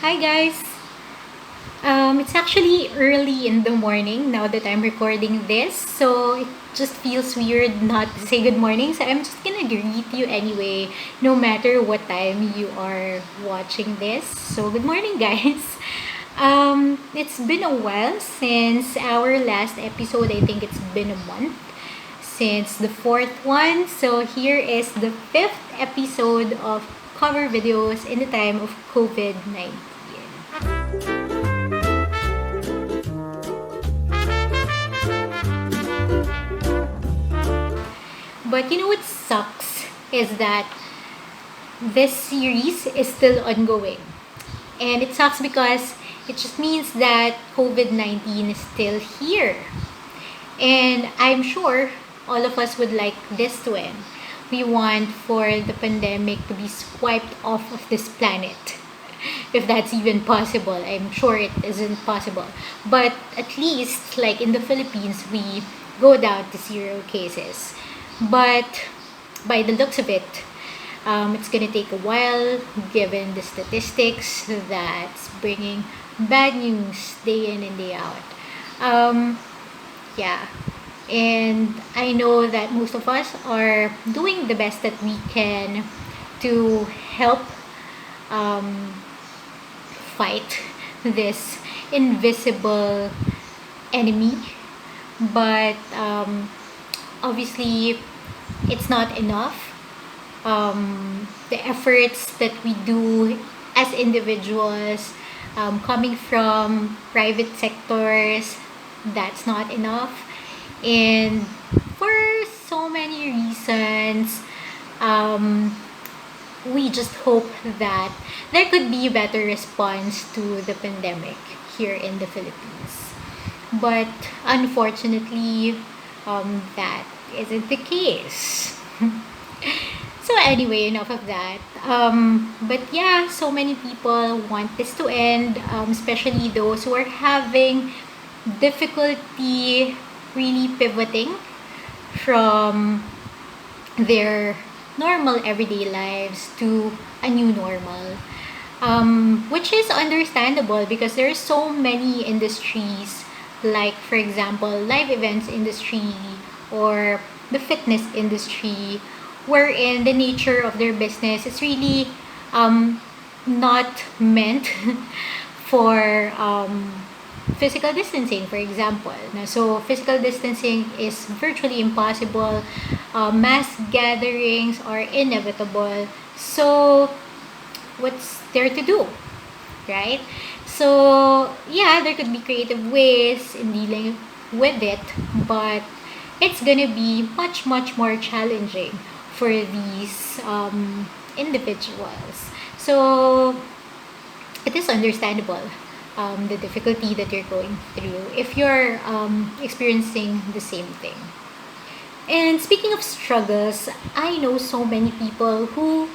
Hi guys! It's actually early in the morning now that I'm recording this, so it just feels weird not to say good morning. So I'm just gonna greet you anyway, no matter what time you are watching this. So good morning, guys. It's been a while since our last episode. I think it's been a month since the fourth one. So here is the fifth episode of cover videos in the time of COVID-19. But you know what sucks is that this series is still ongoing. And it sucks because it just means that COVID-19 is still here. And I'm sure all of us would like this to end. We want for the pandemic to be swiped off of this planet. If that's even possible. I'm sure it isn't possible. But at least, like in the Philippines, we go down to zero cases. But by the looks of it, it's gonna take a while given the statistics that's bringing bad news day in and day out. Um, yeah, and I know that most of us are doing the best that we can to help um, fight this invisible enemy, but obviously it's not enough. The efforts that we do as individuals, coming from private sectors, that's not enough. And for so many reasons, um, we just hope that there could be a better response to the pandemic here in the Philippines. But unfortunately, that isn't the case. So anyway, enough of that. But yeah, so many people want this to end, especially those who are having difficulty really pivoting from their normal everyday lives to a new normal. Which is understandable because there are so many industries, like for example live events industry or the fitness industry, wherein the nature of their business is really not meant for physical distancing, for example. So physical distancing is virtually impossible. Mass gatherings are inevitable. So what's there to do, right? So yeah, there could be creative ways in dealing with it, but it's gonna be much more challenging for these individuals. So it is understandable, the difficulty that you're going through if you're experiencing the same thing. And speaking of struggles, I know so many people who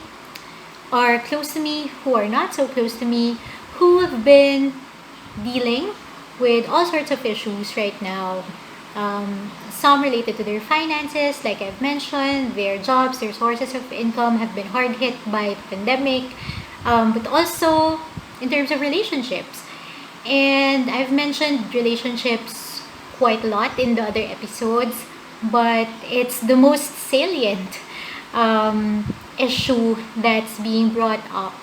are close to me, who are not so close to me, who have been dealing with all sorts of issues right now. Some related to their finances, like I've mentioned, their jobs, their sources of income have been hard hit by the pandemic, but also in terms of relationships. And I've mentioned relationships quite a lot in the other episodes, but it's the most salient issue that's being brought up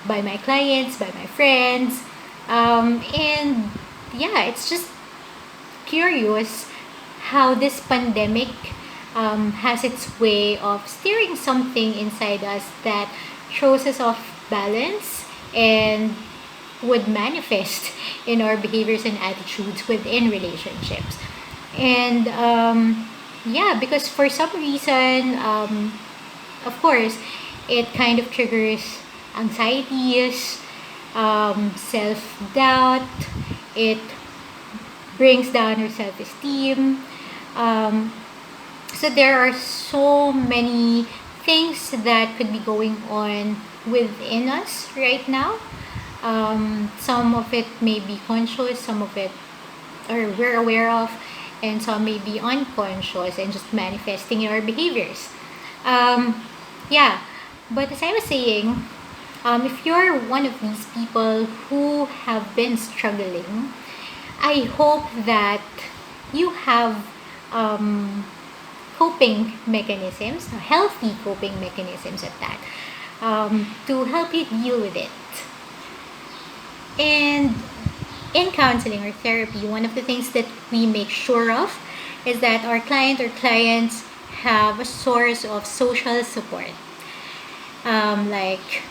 by my clients, by my friends. And yeah, it's just curious how this pandemic has its way of stirring something inside us that throws us off balance and would manifest in our behaviors and attitudes within relationships. And yeah, because for some reason, of course, it kind of triggers anxieties, self doubt, it brings down our self esteem. Um, so there are so many things that could be going on within us right now. Some of it may be conscious, some of it or we're aware of, and some may be unconscious and just manifesting in our behaviors. Um, yeah, but as I was saying, If you're one of these people who have been struggling, I hope that you have um, coping mechanisms, healthy coping mechanisms at that, to help you deal with it. And in counseling or therapy, one of the things that we make sure of is that our client or clients have a source of social support, like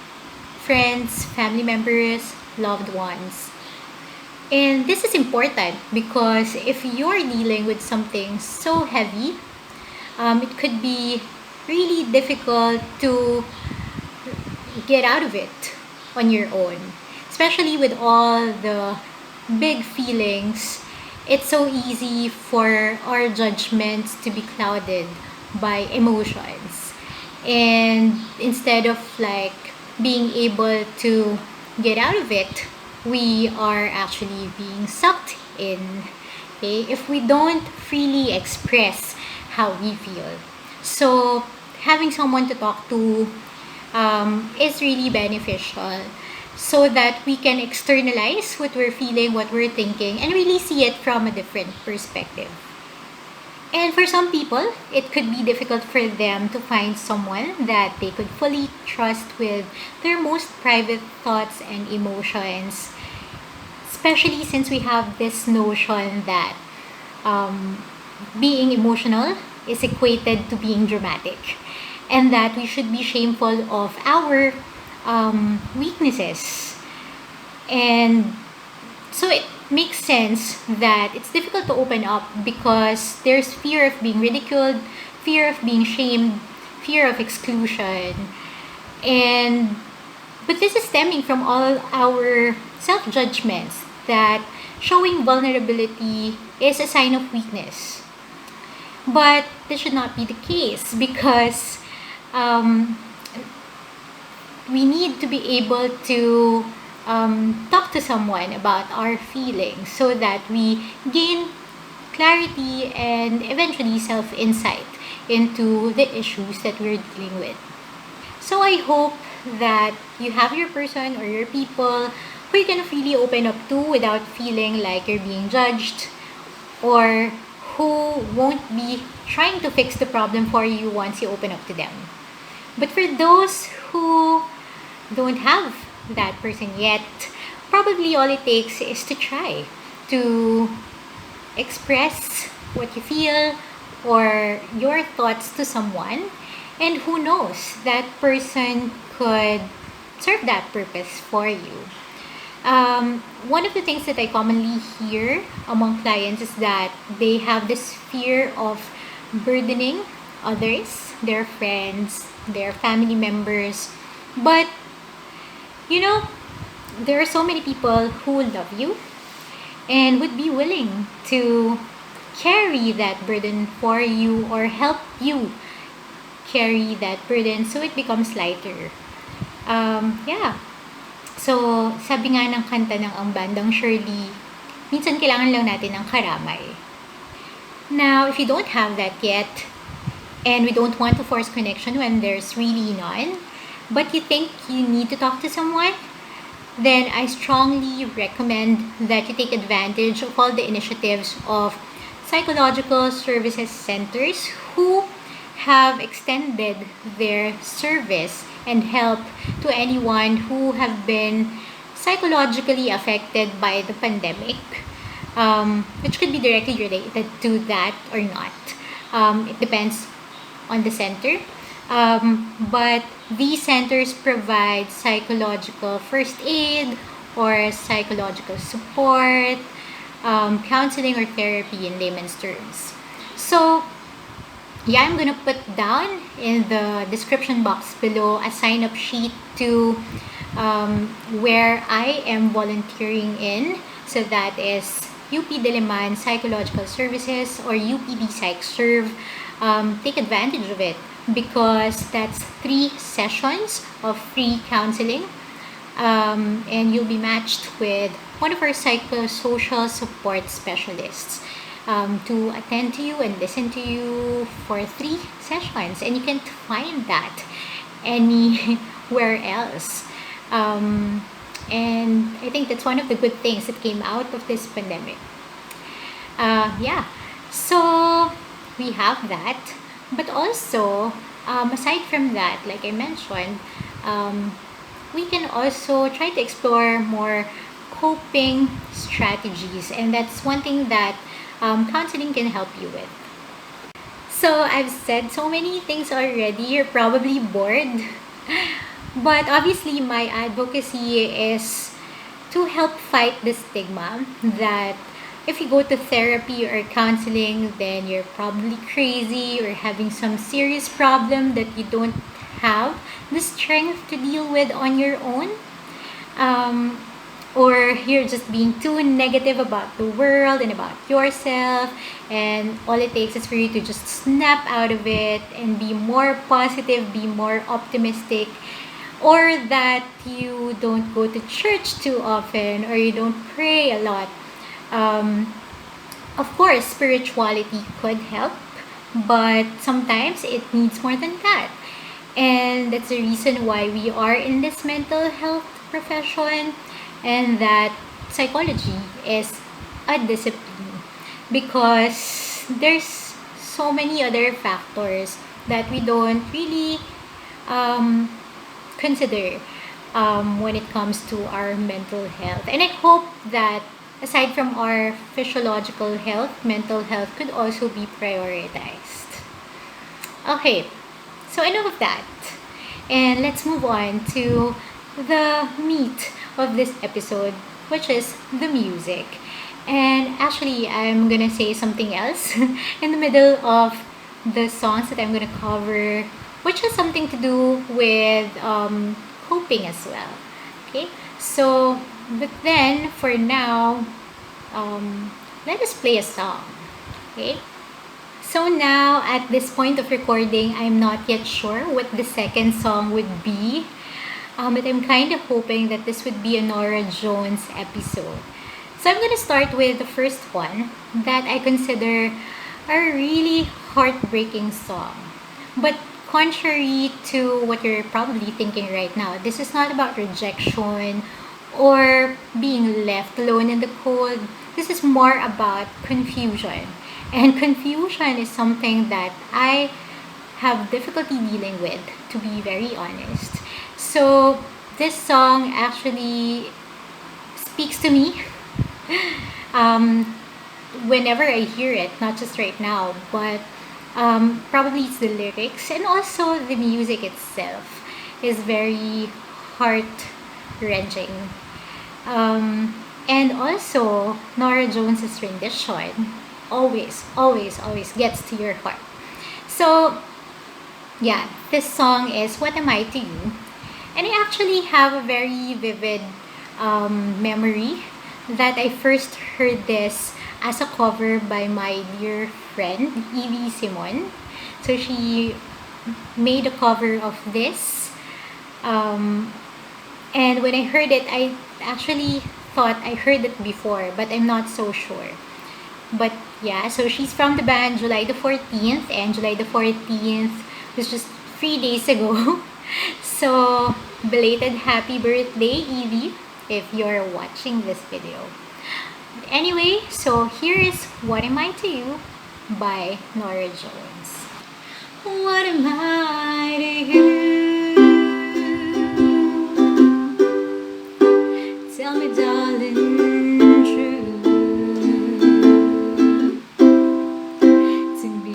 friends, family members, loved ones. And this is important because if you're dealing with something so heavy, it could be really difficult to get out of it on your own, especially with all the big feelings. It's so easy for our judgments to be clouded by emotions. And instead of like being able to get out of it, we are actually being sucked in. Okay? If we don't freely express how we feel. So having someone to talk to is really beneficial so that we can externalize what we're feeling, what we're thinking, and really see it from a different perspective. And for some people, it could be difficult for them to find someone that they could fully trust with their most private thoughts and emotions, especially since we have this notion that being emotional is equated to being dramatic, and that we should be shameful of our weaknesses. And so it makes sense that it's difficult to open up because there's fear of being ridiculed, fear of being shamed, fear of exclusion. And but this is stemming from all our self-judgments that showing vulnerability is a sign of weakness. But this should not be the case because um, we need to be able to talk to someone about our feelings so that we gain clarity and eventually self insight into the issues that we're dealing with. So I hope that you have your person or your people who you can freely open up to without feeling like you're being judged, or who won't be trying to fix the problem for you once you open up to them. But for those who don't have that person yet, probably all it takes is to try to express what you feel or your thoughts to someone, and who knows, that person could serve that purpose for you. One of the things that I commonly hear among clients is that they have this fear of burdening others, their friends, their family members. But, you know, there are so many people who love you and would be willing to carry that burden for you or help you carry that burden so it becomes lighter. Yeah. So, sabi nga ng kanta ng ang bandang Shirley, minsan kailangan lang natin ng karamay. Now, if you don't have that yet, and we don't want to force connection when there's really none, but you think you need to talk to someone, then I strongly recommend that you take advantage of all the initiatives of psychological services centers who have extended their service and help to anyone who have been psychologically affected by the pandemic, which could be directly related to that or not. It depends on the center. But these centers provide psychological first aid or psychological support, counseling or therapy in layman's terms. So, yeah, I'm gonna put down in the description box below a sign up sheet to where I am volunteering in. So that is UP Diliman Psychological Services or UPD Psych Serve. Take advantage of it because that's 3 sessions of free counseling, and you'll be matched with one of our psychosocial support specialists to attend to you and listen to you for 3 sessions, and you can't find that anywhere else. Um, and I think that's one of the good things that came out of this pandemic. Yeah, so we have that. But also, aside from that, like I mentioned, um, we can also try to explore more coping strategies. And that's one thing that counseling can help you with. So I've said so many things already. You're probably bored. But obviously, my advocacy is to help fight the stigma that if you go to therapy or counseling, then you're probably crazy or having some serious problem that you don't have the strength to deal with on your own. Um, or you're just being too negative about the world and about yourself, and all it takes is for you to just snap out of it and be more positive, be more optimistic, or that you don't go to church too often or you don't pray a lot. um, of course, spirituality could help, but sometimes it needs more than that. And that's the reason why we are in this mental health profession, and that psychology is a discipline, because there's so many other factors that we don't really um, consider when it comes to our mental health. And I hope that aside from our physiological health, mental health could also be prioritized. Okay, so enough of that. And let's move on to the meat of this episode, which is the music. And actually, I'm gonna say something else in the middle of the songs that I'm gonna cover, which has something to do with coping as well. Okay, so but then for now, let us play a song. Okay, so now at this point of recording, I'm not yet sure what the second song would be. But I'm kind of hoping that this would be a Norah Jones episode. So I'm going to start with the first one that I consider a really heartbreaking song. But contrary to what you're probably thinking right now, this is not about rejection or being left alone in the cold. This is more about confusion. And confusion is something that I have difficulty dealing with, to be very honest. So this song actually speaks to me um, whenever I hear it, not just right now, but probably it's the lyrics and also the music itself is very heart wrenching. And also, Norah Jones's rendition always gets to your heart. So, yeah, this song is What Am I to You? And I actually have a very vivid memory that I first heard this as a cover by my dear friend, Evie Simon. So she made a cover of this. Um, and when I heard it, I actually thought I heard it before, but I'm not so sure. But yeah, so she's from the band July the 14th, and July the 14th was just 3 days ago. So, belated happy birthday, Evie, if you're watching this video. Anyway, so here is What Am I to You by Norah Jones. What am I to you? Tell me, darling, true. To be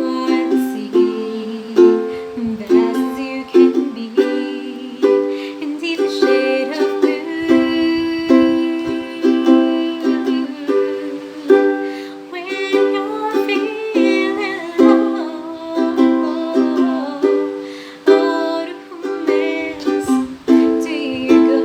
what's seeking, best you can be, and deep the shade of blue. When you're feeling low, oh, to whom else do you go?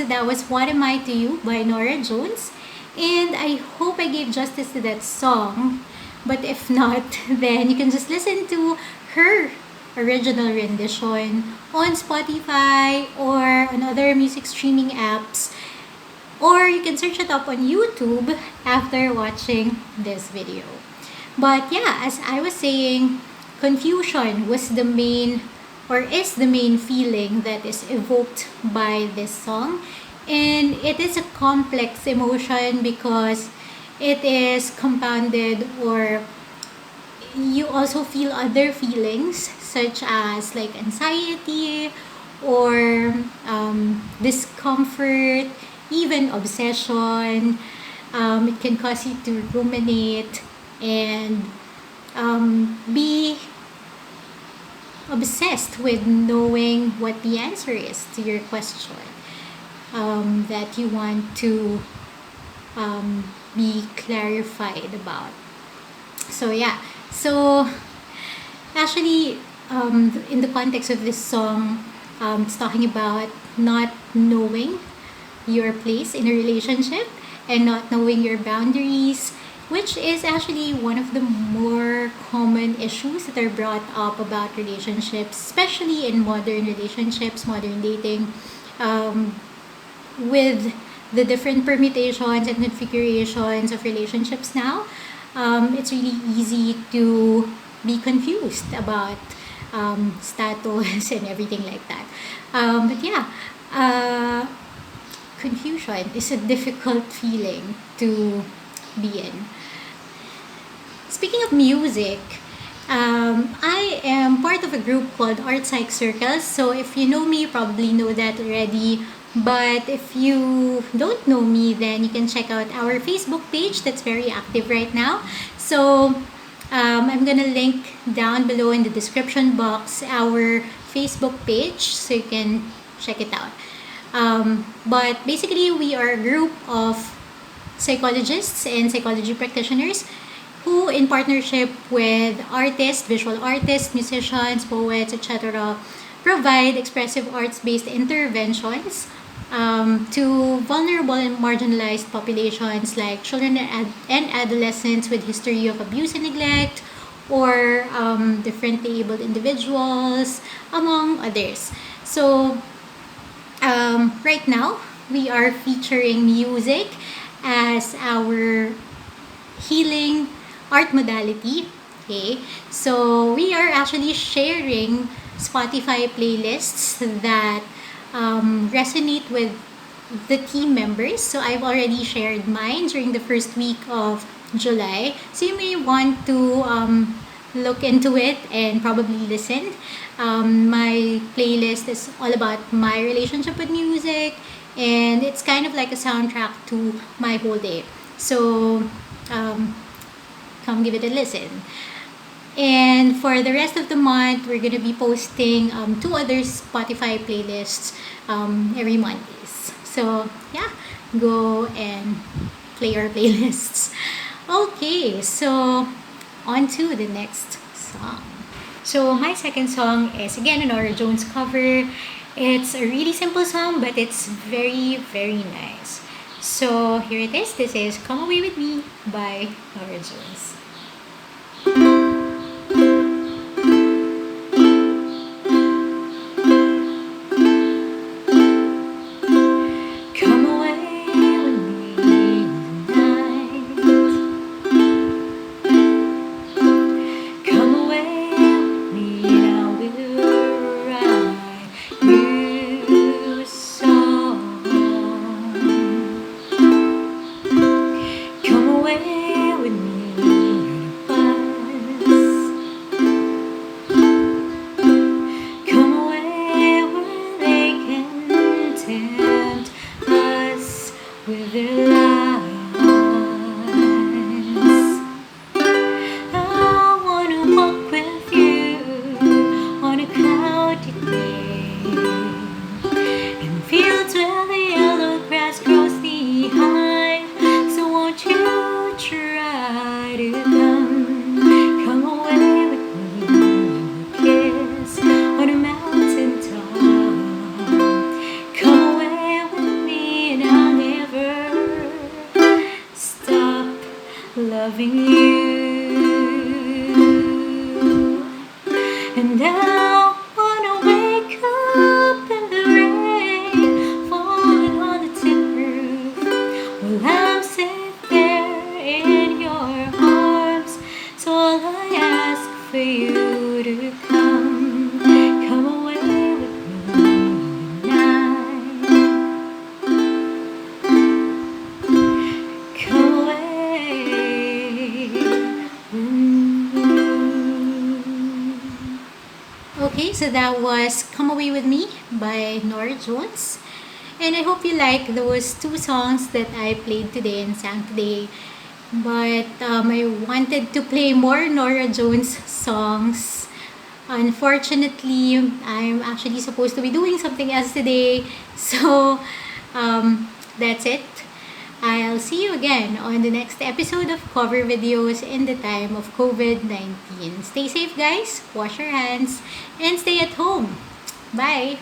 So that was What Am I to You by Norah Jones. And I hope I gave justice to that song. But if not, then you can just listen to her original rendition on Spotify or on other music streaming apps. Or you can search it up on YouTube after watching this video. But yeah, as I was saying, confusion was the main or is the main feeling that is evoked by this song. And it is a complex emotion because it is compounded, or you also feel other feelings such as like anxiety or discomfort, even obsession. It can cause you to ruminate and be obsessed with knowing what the answer is to your question that you want to be clarified about. So yeah, so actually, in the context of this song, it's talking about not knowing your place in a relationship and not knowing your boundaries, which is actually one of the more common issues that are brought up about relationships, especially in modern relationships, modern dating, with the different permutations and configurations of relationships now. It's really easy to be confused about status and everything like that. But yeah, confusion is a difficult feeling to be in. Speaking of music, I am part of a group called Art Psych Circles. So if you know me, you probably know that already. But if you don't know me, then you can check out our Facebook page that's very active right now. So I'm gonna link down below in the description box our Facebook page so you can check it out. But basically, we are a group of psychologists and psychology practitioners who, in partnership with artists, visual artists, musicians, poets, etc., provide expressive arts-based interventions to vulnerable and marginalized populations like children and adolescents with history of abuse and neglect, or differently abled individuals, among others. So right now, we are featuring music as our healing art modality. Okay, so we are actually sharing Spotify playlists that resonate with the team members. So I've already shared mine during the first week of July. So you may want to look into it and probably listen. My playlist is all about my relationship with music, and it's kind of like a soundtrack to my whole day. So come give it a listen. And for the rest of the month, we're going to be posting two other Spotify playlists every Mondays. So yeah, go and play our playlists. Okay, so on to the next song. So my second song is again a Norah Jones cover. It's a really simple song, but it's very, very nice. So here it is. This is Come Away With Me by Norah Jones. Come away with me loving you. And I wanna wake up in the rain, falling on the tin roof, while I'm safe there in your arms. So all I ask for you to come away with me tonight. Come away with me. Okay, so that was Come Away With Me by Norah Jones. And I hope you like those two songs that I played today and sang today. But I wanted to play more Norah Jones songs. Unfortunately, I'm actually supposed to be doing something else today. So that's it. I'll see you again on the next episode of cover videos in the time of COVID-19. Stay safe, guys. Wash your hands and stay at home. Bye.